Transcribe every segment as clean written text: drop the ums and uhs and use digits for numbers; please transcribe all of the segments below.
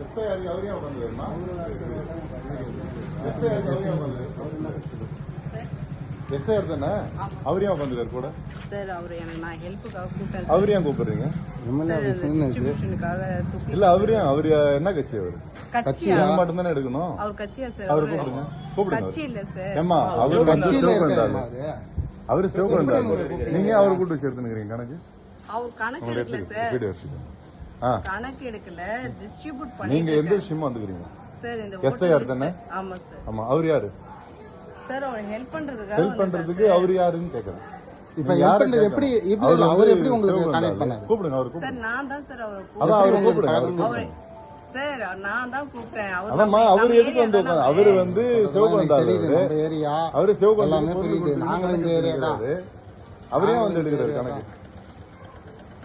SIR அவரையும் உட்காந்துருமா? SIR அவரையும் உட்காந்து எஸ்ஐஆர் தானே அவரையும் உட்காந்துருக்காரு கூட சார். அவர் எனக்கு நான் ஹெல்ப்புக்காக கூப்பிட்டேன். அவரையும் கூப்பிடுறீங்க? இல்ல அவரையும் அவரு என்ன கட்சி? அவரு கட்சி மட்டும் தானே எடுக்கணும். அவர் கட்சியா சார்? அவரு கூப்பிடுங்க. கூப்பிடுங்க. கட்சி இல்ல சார். ஏமா அவரு வந்து சிவகுந்தாரு. அவரு சிவகுந்தாரு. நீங்க அவரு கூட்டு வச்சு எடுத்துக்கிறீங்க கணக்கு? அவர் கணக்கு எடுக்கல சார். கணக்கு எடுக்கல, டிஸ்ட்ரிபியூட் பண்ணி. நீங்க எந்த விஷயமா வந்துக்கிறீங்க சார்? இந்த எஸ்ஐஆர் தானே? ஆமா சார். ஆமா. அவர் யாரு சார்? அவர் ஹெல்ப் பண்றதுக்கு அவர் யாருன்னு கேக்குறேன். இப்ப யாரு எப்படி அவர் எப்படி உங்களுக்கு கான்டாக்ட் பண்ணாரு? கூப்பிடுங்க. அவர் சார் நான் தான் சார் அவரை கூப்பிடுங்க. சார் நான் தான் கூப்பிட்டேன். அவர் எதுக்கு வந்து அவரு வந்து சிவகுந்தாரு. அவரு சிவகுந்தாரு. அவரே வந்து எடுக்கிறாரு கணக்கு.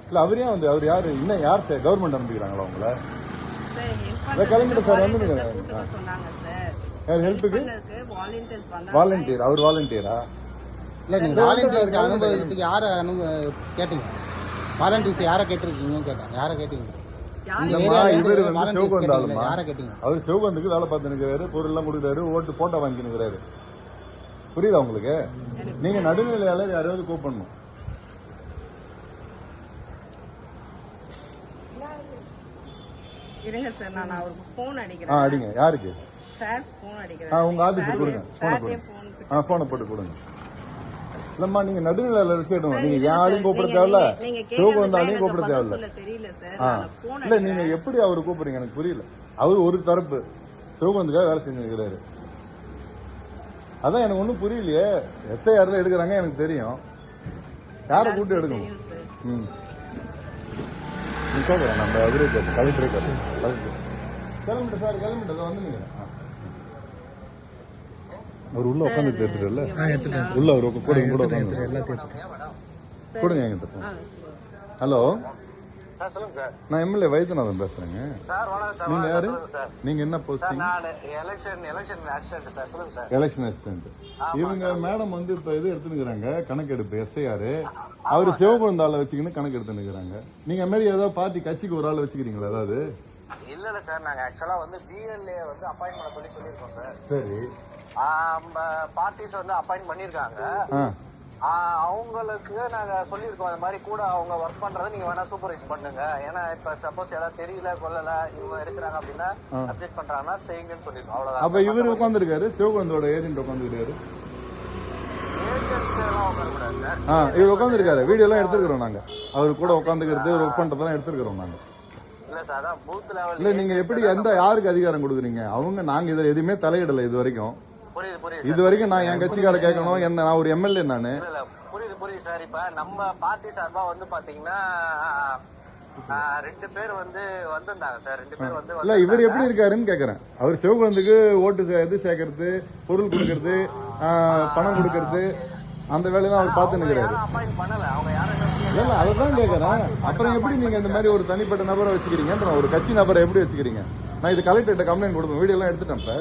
இல்ல அவரே வந்து அவர் யாரு? இன்னும் யார் கவர்மெண்ட் அனுப்பிக்கிறாங்களா உங்களை? கிளம்பிட்டு சார் வந்து சொன்னாங்க சார். ஹெல்ப்புக்கு வாலண்டியர். அவர் வாலண்டியரா? இல்ல நீங்க வாலண்டியருக்கு அனுபவத்துக்கு யார கேட்டீங்க? வாலண்டியர்ஸ் யார கேட்டிருக்கீங்க கேட்டேன். யார கேட்டீங்க? இவர் வந்து சிவகுந்தாலுமா? அவர் சிவகுந்துக்கு வேலை பார்த்து நிற்கிறாரு, பொருள் எல்லாம் கொடுக்குறாரு, ஓட்டு போட்டோ வாங்கி நிற்கிறாரு. புரியுதா உங்களுக்கு? நீங்க நடுநிலையாளர் யாராவது கூப்பிடணும். இருங்க சார், நான் அவருக்கு போன் அடிக்கிறேன். அடிங்க. யாருக்கு? சார் போன் அடிக்கிறேன். உங்க ஆபீஸ் கொடுங்க. போனை போட்டு கொடுங்க. இல்லம்மா நீங்க நடுநிலையாளர் வச்சுக்கணும். நீங்க யாரையும் கூப்பிட தேவையில்ல, சிவகுந்தாலையும் கூப்பிட தேவையில்ல. இல்ல நீங்க எப்படி அவரு கூப்பிடுறீங்க எனக்கு புரியல. அவரு ஒரு தரப்பு சிவகுந்துக்காக வேலை செஞ்சிருக்கிறாரு. அதான் எனக்கு ஒண்ணும் புரியலையே. எஸ்ஐஆர் எடுக்கிறாங்க எனக்கு தெரியும். யாரை கூப்பிட்டு எடுக்கணும்? கேட்கறேன். நம்ம அவரே கேட்க கலெக்டரே கிளம்பிட்டு சார். கிளம்பிட்டு வந்துங்க. அவர் உள்ள உட்காந்து எடுத்துட்டுல உள்ள அவர் கூட கூட உட்காந்து கொடுங்க என்கிட்ட. ஹலோ, நான் எம்எல்ஏ வைத்தியநாதன் பேசுறேங்க. நீங்க யாரு? நீங்க என்ன போஸ்டிங்? Election assistant. இவங்க மேடம் வந்து இப்ப இது எடுத்துக்கிறாங்க கணக்கெடுப்பு எஸ்ஐஆர். அவரு சிவகுந்தால வச்சுக்கின்னு கணக்கு எடுத்துக்கிறாங்க. நீங்க மாதிரி ஏதாவது பார்ட்டி கட்சிக்கு ஒரு ஆள் வச்சுக்கிறீங்களா ஏதாவது? இல்ல சார், நாங்க ஆக்சுவலா வந்து பிஎல்ஏ வந்து அப்பாயின்ட் பண்ண சொல்லிருக்கோம் சார். சரி. பார்ட்டிஸ் வந்து அப்பாயின்ட் பண்ணிருக்காங்க. அவங்களுக்கு நாங்க சொல்லியிருக்கோம் இந்த மாதிரி கூட அவங்க ஒர்க் பண்றதை நீங்க வேணா சூப்பர்வைஸ் பண்ணுங்க. ஏன்னா இப்ப சப்போஸ் ஏதாவது தெரியல கொள்ளல இவங்க இருக்கிறாங்க அப்படின்னா அப்டேட் பண்றாங்கன்னா செய்யுங்கன்னு சொல்லிருக்கோம். அவ்வளவுதான். அப்ப இவரு உட்காந்துருக்காரு, சிவகுந்தோட ஏஜென்ட் உட்காந்துருக்காரு. ஏஜென்ட் எல்லாம் உட்காரக்கூடாது சார். இவர் உட்காந்துருக்காரு. வீடியோ எல்லாம் எடுத்துக்கிறோம் நாங்க. அவரு கூட உட்காந்துக்கிறது ஒர்க் பண்றதெல்லாம் எடுத்துக்கிறோம் நாங்க. இல்ல சார், அதான் பூத் லெவல். இல்ல நீங்க எப்படி எந்த யாருக்கு அதிகாரம் கொடுக்குறீங்க? அவங்க நாங்க இதை எதுவுமே தலையிடல இது வரைக்கும். இது வரைக்கும் நான் என் கட்சிக்கார கேட்கணும். என்ன நான் ஒரு எம்எல்ஏ நானு. புரியுது சார். இப்ப நம்ம பார்ட்டி சார்பா வந்து பாத்தீங்கன்னா 2 பேர் வந்து வந்திருந்தாங்க சார். 2 பேர் வந்து இல்ல இவர் எப்படி இருக்காருன்னு கேக்குறேன். அவர் சிவகுந்துக்கு ஓட்டு இது சேர்க்கறது, பொருள் கொடுக்கறது, பணம் கொடுக்கறது, அந்த வேலையெல்லாம் அவர் பார்த்து நிக்கிறாரு. இல்ல அதான் கேக்குறேன். அப்புறம் எப்படி நீங்க இந்த மாதிரி ஒரு தனிப்பட்ட நபரை வச்சுக்கிறீங்க? ஒரு கட்சி நபரை எப்படி வச்சுக்கிறீங்க? நான் இது கலெக்டர்கிட்ட கம்ப்ளைண்ட் கொடுப்பேன். வீடியோ எல்லாம் எடுத்துட்டேன். இப்ப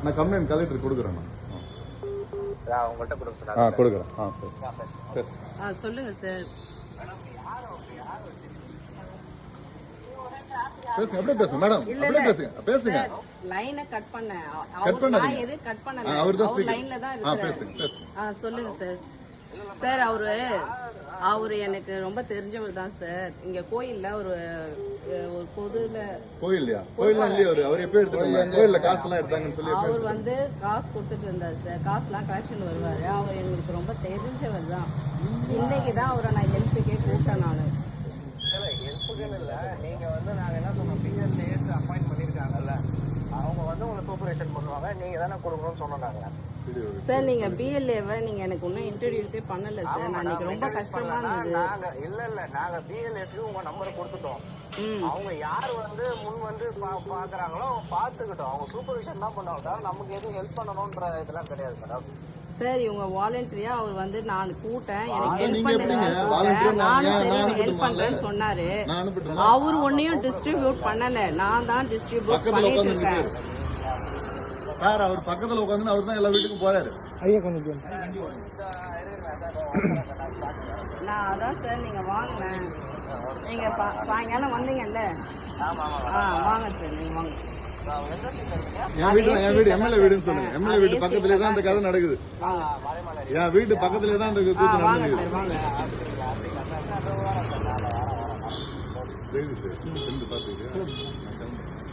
நான் கம்ப்ளைண்ட் கலெக்டர் கொடுக்குறேன். கொடுக்குறேன். சொல்லுங்க சார். பேசுங்க. அப்படியே பேசுங்க மேடம். அப்படியே பேசுங்க. பேசுங்க. லைனை கட் பண்ண. கட் பண்ணாதீங்க. எது கட் பண்ணல. அவர் தான் லைன்ல தான் இருக்காரு. பேசுங்க. சொல்லுங்க சார். சார் அவரு எனக்கு ரொம்ப தெரிஞ்சவர் தான் சார். இங்க கோயில்ல ஒரு பொதுல கோயில்லையா? கோயில்ல இல்லையா? அவர் எப்ப எடுத்துட்டாங்க? கோயில்ல காசு எல்லாம் எடுத்தாங்கன்னு சொல்லி அவர் வந்து காசு கொடுத்துட்டு இருந்தாரு சார். காசுலாம் கலெக்ஷன் வருவாரு. அவர் எங்களுக்கு ரொம்ப தெரிஞ்சவர் தான். இன்னைக்கு தான் அவரை நான் ஹெல்ப்புக்கே கூப்பிட்டேன். நானு இல்ல நீங்க வந்து நாங்க என்ன சொன்னோம், பிஎல்ஏஸ் அப்பாயிண்ட் பண்ணிருக்காங்கல்ல, அவங்க வந்து உங்களை சூப்பர்வைசன் பண்ணுவாங்க. நீங்க தானே கொடுக்கணும்னு சொன்னாங்க சார். நீங்க பிஎல்ஏவை நீங்க எனக்கு ஒன்னும் இன்ட்ரோடியூஸே பண்ணல சார். நான் இன்னைக்கு ரொம்ப கஷ்டமா இருந்தது. இல்ல நாங்க பிஎல்ஏஸ்க்கு உங்க நம்பரை கொடுத்துட்டோம். அவங்க யார் வந்து முன் வந்து பாக்குறாங்களோ பாத்துக்கிட்டோம். அவங்க சூப்பர்விஷன் தான் பண்ணுவாங்க. நமக்கு எதுவும் ஹெல்ப் பண்ணணும்ன்ற இதெல்லாம் கிடையாது மேடம். சார் இவங்க வாலண்டரியா அவர் வந்து நான் கூட்டேன், எனக்கு ஹெல்ப் பண்ணுங்க, நானும் ஹெல்ப் பண்றேன்னு சொன்னாரு. அவர் ஒன்னையும் டிஸ்ட்ரிபியூட் பண்ணல, நான் தான் டிஸ்ட்ரிபியூட் பண்ணிட்டு இருக்கேன் சார். அவர் பக்கத்துல உட்காந்து அவர் தான் எல்லா வீட்டுக்கும் போறாரு. ஐயா கொஞ்சம் நான் அதான் சார். நீங்க வாங்கினேன், நீங்க சாயங்காலம் வந்தீங்கல்ல, ஆமா ஆமா வாங்க சார் நீங்க வாங்க. எந்த சீட்ல இருக்கீங்க? என் வீடு எம்எல்ஏ வீடுன்னு சொல்லுங்க. எம்எல்ஏ வீட்டு பக்கத்துலயே தான் இந்த கதை நடக்குது. மலைமலை என் வீட்டு பக்கத்துலயே தான் இந்த கூத்து வாங்க நடக்குது. சார் வாங்க. சரி சார் சென்று பாத்துக்கிறியா?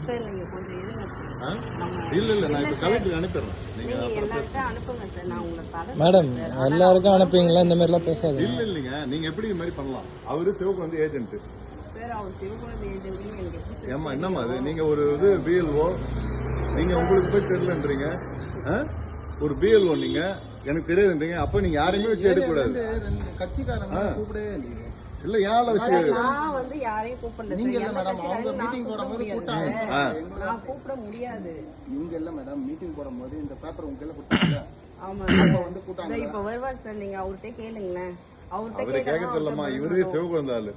சார் நீங்க கொஞ்சம் இருங்க சார். இல்ல நான் இப்ப கலெக்டருக்கு அனுப்பிடுறேன். நீங்க நீங்க எல்லார்கிட்ட அனுப்புங்க சார். நான் உங்களை தர மேடம் எல்லாருக்கும் அனுப்புவீங்களா? இந்த மாதிரி எல்லாம் பேசாது. இல்லைங்க நீங்க எப்படி இது மாதிரி பண்ணலாம்? அவரு சிவக்கு வந்து ஏஜென்ட். சார் அவர் சிவகுமார் ஏஜென்ட்னு எனக்கு எப்படி சார் ஏமா என்னம்மா அது? நீங்க ஒரு இது பிஎல்ஓ, நீங்க உங்களுக்கு போய் தெரியலன்றீங்க. ஒரு பிஎல்ஓ நீங்க எனக்கு தெரியாதுன்றீங்க. அப்ப நீங்க யாரையுமே வச்சு எடுக்க கூடாது. கட்சிக்காரங்க கூப்பிடவே இல்லையே. இல்ல யாரை வச்சு நான் வந்து யாரையும் கூப்பிடல நீங்க சார். இல்ல எந்த மேடம், அவங்க கட்சிக்காரரையும் மீட்டிங் நான் போடும்போது கூப்பிட கூட்டாங்க. முடியாது. நான் கூப்பிட முடியாது. நீங்க இல்ல மேடம், மீட்டிங் போடும்போது இந்த பேப்பர் உங்க கையில கொடுத்தாங்க. ஆமா அப்ப வந்து கூட்டாங்க. சார். இப்ப வருவார் சார். நீங்க அவர்கிட்ட கேளுங்களேன். அவரை அவர்கிட்ட கேட்க தெரியலமா. இவரே சிவக்கு வந்த ஆளு.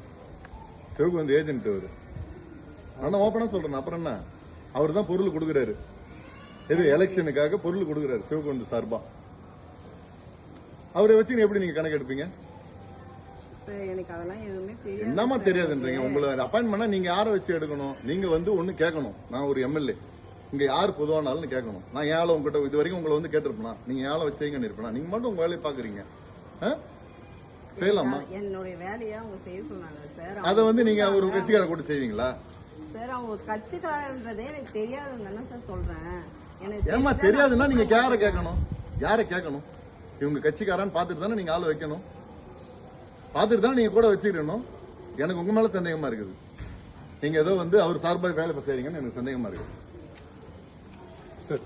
சிவக்கு வந்து ஏஜென்ட் அவரு. ஆனா ஓப்பனா சொல்றேன். அப்புறம் என்ன? அவர் தான் பொருள் கொடுக்குறாரு. இது எலெக்ஷனுக்காக பொருள் கொடுக்குறாரு சிவக்கு வந்து சார்பா. அவரை வச்சு எப்படி நீங்க கணக்கு எடுப்பீங்க? சார் எனக்கு அதெல்லாம் எதுவுமே தெரியாது. என்னமா தெரியாதுன்றீங்க? உங்களை அப்பாயின்மெண்டா நீங்க யாரை வச்சு எடுக்கணும்? நீங்க வந்து ஒண்ணு கேட்கணும். நான் ஒரு எம்எல்ஏ, இங்க யார் பொதுவானாலும் கேட்கணும். நான் ஏழை உங்ககிட்ட இது வரைக்கும் உங்களை வந்து கேட்டிருப்பேனா? நீங்க ஏழை வச்சு செய்யுங்கன்னு இருப்பேனா? நீங்க மட்டும் உங்க வேலையை பாக்குறீங்க. செய்யலாமா? என்னுடைய வேலையை அவங்க செய்ய சொன்னாங்க சார். அதை வந்து நீங்க ஒரு கட்சிக்கார கூட செய்வீங்களா? சார் அவங்க ஒரு கட்சிக்காரன்றதே எனக்கு தெரியாதுன்னு தானே சார் சொல்றேன். எனக்கு ஏமா தெரியாதுன்னா நீங்க யாரை கேட்கணும்? யாரை கேட்கணும்? இவங்க கட்சிக்காரான்னு பாத்துட்டு தானே நீங்க ஆள் வைக்கணும். பாத்துட்டு தான் நீங்க கூட வச்சுக்கணும். எனக்கு உங்க மேல சந்தேகமா இருக்குது. நீங்க ஏதோ வந்து அவர் சார்பாக வேலை செய்றீங்கன்னு எனக்கு சந்தேகமா இருக்குது. சரி.